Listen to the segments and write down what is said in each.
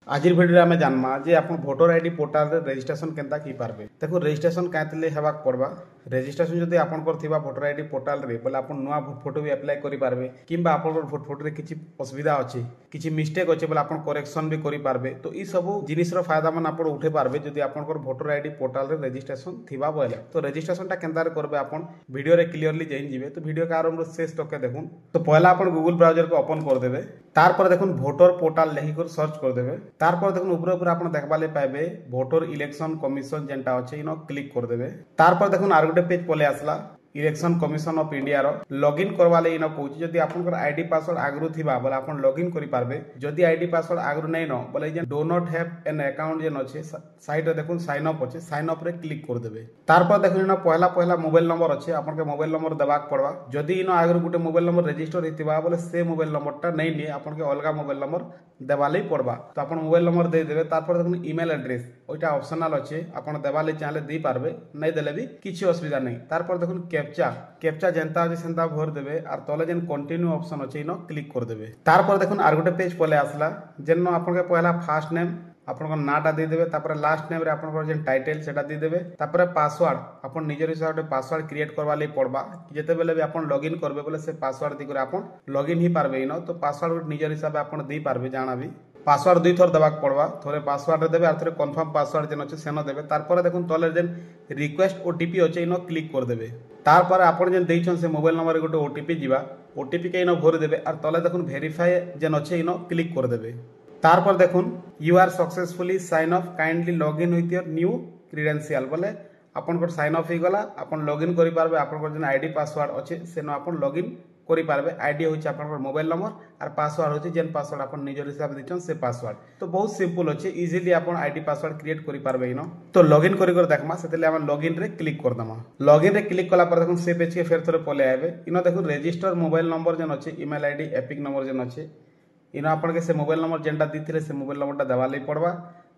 आज भिडियो आम जानमा जे आप भोटर आईडी पोर्टाल रेजिस्ट्रेशन केनता की पारबे। देखो रेजिस्ट्रेशन कैसे हेबाक पड़बा। रेजिस्ट्रेशन जदि आपनकर थिबा भोटर आईडी पोर्टाल रे बोले आप नुआ फोटो भी अप्लाई करि पारबे किंबा आपनकर फोटो रे किछि असुविधा अछि किछि मिस्टेक अछि बोले आपन करेक्शन भी करि पारबे। तो ई सब जिनिस रो फायदा मन आपन उठे पारबे जदि आपनकर भोटर आईडी पोर्टाल रे रेजिस्ट्रेशन थिबा बोले। तो रेजिस्ट्रेशन टा केनता रे करबे आपन वीडियो रे क्लियरली जाइन जिवे। तो वीडियो का आरंभ शेष तक के देखुन। तो पहला आपन गूगल ब्राउजर को ओपन कर देबे। तार पर देखुन भोटर पोर्टाल लिखि कर सर्च कर देबे। तार पर देखुन ऊपर ऊपर आपन देखबा ले पाइबे भोटर इलेक्शन कमीशन जेंटा अछि इनो क्लिक कर देबे। तार पर देखुन आर गोटे पेज पले आसला इलेक्शन कमीशन ऑफ इंडिया रो लॉगिन करवा ले इनो कहूची जदि आपनकर आईडी पासवर्ड आगरु थिबा बोले आपन लॉगिन करि पारबे। जदि आईडी पासवर्ड आगरु नै न बोले जे do not have an account जेन अछि साइड रे देखुन साइन अप अछि साइन अप रे क्लिक कर देबे। तार पर देखुन इनो पहला मोबाइल नंबर अछि आपन के मोबाइल नंबर देबाक पड़वा। जदि इनो आगरु गुटे मोबाइल नंबर रजिस्टर हितिबा बोले से मोबाइल नंबर टा नै नि आपन के अलगा मोबाइल नंबर देवाले पड़वा। तो आपन मोबाइल नंबर दे देबे। तार पर देखुन ईमेल एड्रेस ओइटा ऑप्शनल अछि आपन देवाले चाहले दे पारबे नै देले भी किछि असुविधा नै। तार पर देखुन कैप्चा जेंता अछि सेंता भर देबे आर तले जेन कंटिन्यू ऑप्शन अछि इनो क्लिक कर देबे। तार पर देखुन आर गोटे पेज पले आसला जेन आपन के पहला फर्स्ट नेम आपन को नाटा दे देबे। तापर लास्ट नेम रे आपन को जेन टाइटल सेटा दे देबे। तापर पासवर्ड आपन निजर हिसाब से पासवर्ड क्रिएट करवा ले पड़बा। जेते बेले भी आपन लॉगिन करबे बोले से पासवर्ड दी करे आपन लॉगिन ही पारबे इनो। तो पासवर्ड निजर हिसाब से आपन दे पारबे जाना भी पासवर्ड दुई थर देबाक पड़वा। थोरे पासवर्ड रे देबे आर थोरे कंफर्म पासवर्ड जेन अछि सेनो देबे। तार पर देखुन तले जेन रिक्वेस्ट ओटीपी अछि इनो क्लिक कर देबे। तार पर आपन जेन देइछन से मोबाइल नंबर रे गोटे ओटीपी जीवा ओटीपी के इनो भर देबे आर तले देखुन वेरीफाई जेन अछि इनो क्लिक कर देबे। तार पर देखुन you are successfully sign up kindly login with your new credential बोले आपन को साइन अप ही गला आपन लॉगिन करि पारबे। आपन को जेन आईडी पासवर्ड अछि सेनो आपन लॉगिन करि पारबे। आईडी होछि आपन को मोबाइल नंबर आर पासवर्ड होछि जेन पासवर्ड आपन निजर हिसाब दिछन से पासवर्ड। तो बहुत सिंपल अछि इजीली आपन आईडी पासवर्ड क्रिएट करि पारबे इनो। तो लॉगिन करि कर देखमा सेतले हम लॉगिन रे क्लिक कर दमा। लॉगिन रे क्लिक कला पर देखुन से पेज के फेर थोरे पले आबे इनो देखुन रजिस्टर मोबाइल नंबर जेन अछि ईमेल आईडी एपिक नंबर जेन अछि इनो आपन के से मोबाइल नंबर जेंटा दिथिले से मोबाइल नंबर टा देवा ले पड़वा।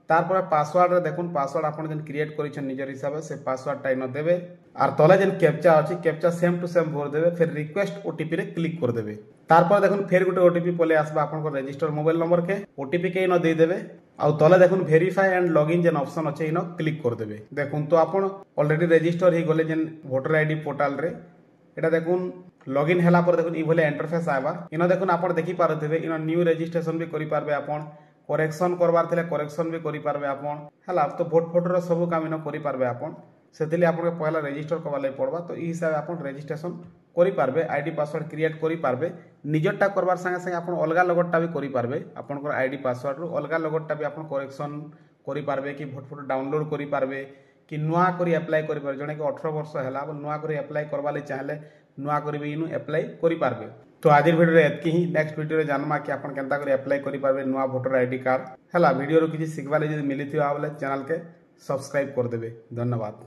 तार पर पासवर्ड रे देखुन पासवर्ड आपन जेन क्रिएट करिछन निजर हिसाब से पासवर्ड टा इनो देबे आर तले जेन कैप्चा अछि कैप्चा सेम टू सेम भर देबे। फिर रिक्वेस्ट ओटीपी रे क्लिक कर देबे। तार पर देखुन फेर गुटे ओटीपी पले आसबा आपन को रजिस्टर मोबाइल नंबर के ओटीपी के इनो दे देबे। आउ तले देखुन वेरीफाई एंड लॉगिन जेन ऑप्शन अछि इनो क्लिक कर देबे। देखुन तो आपन ऑलरेडी रजिस्टर ही गले जेन वोटर आईडी पोर्टल रे एटा देखुन लॉगिन हैला पर देखुन ई भले इंटरफेस आबा इनो देखुन आपन देखि पारथिबे इनो न्यू रजिस्ट्रेशन भी करि पारबे। आपन करेक्शन करबार थिले करेक्शन भी करि पारबे आपन हैला। तो वोट फोटो रो सब काम इनो करि पारबे आपन सेतिले आपन के पहला रजिस्टर करबा ले पड़बा। तो ई हिसाब आपन रजिस्ट्रेशन करि पारबे आईडी पासवर्ड क्रिएट करि पारबे। निजरटा करबार संगे संगे आपन अलगा लगटटा भी करि पारबे। आपन को आईडी पासवर्ड रो अलगा लगटटा भी आपन करेक्शन करि पारबे कि वोट फोटो डाउनलोड करि पारबे कि नुआ करी अप्लाई करि पारबे। जने के 18 वर्ष हैला नुआ करी अप्लाई करबा ले चाहले नुआ करी भी इनु अप्लाई करि पारबे। तो आज वीडियो रे एतकी ही नेक्स्ट वीडियो रे जानमा कि आपन केनता करी अप्लाई करि पारबे नुआ वोटर आईडी कार्ड हैला। वीडियो रो किछि सिखबा ले जदि मिलिथिबा बोले चैनल के सब्सक्राइब कर देबे। धन्यवाद।